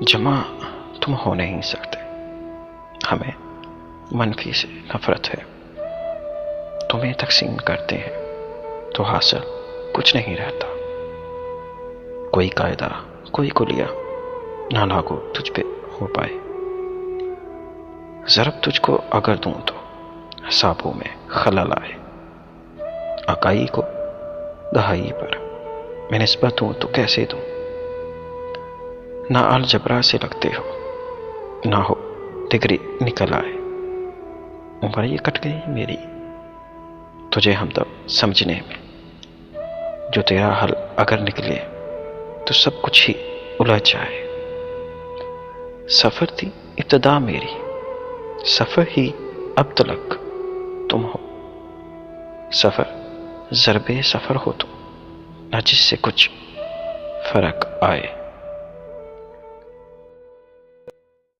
जमा तुम हो नहीं सकते, हमें मनफी से नफरत है। तुम्हें तकसीम करते हैं तो हासिल कुछ नहीं रहता। कोई कायदा कोई कुलिया ना लागू तुझ पे हो पाए। ज़रब तुझको अगर दूं तो हिसाबों में खलल आए। अकाई को दहाई पर मैं निस्बत दूं तो कैसे दूं। ना अलजबरा से लगते हो, ना हो डिग्री निकल आए। उम्र ये कट गई मेरी तुझे हमदम समझने में। जो तेरा हल अगर निकले तो सब कुछ ही उलझ जाए। सफ़र थी इब्तदा मेरी, सफ़र ही अब तलक तुम हो। सफ़र ज़रबे सफ़र हो तुम, न जिससे कुछ फ़र्क आए।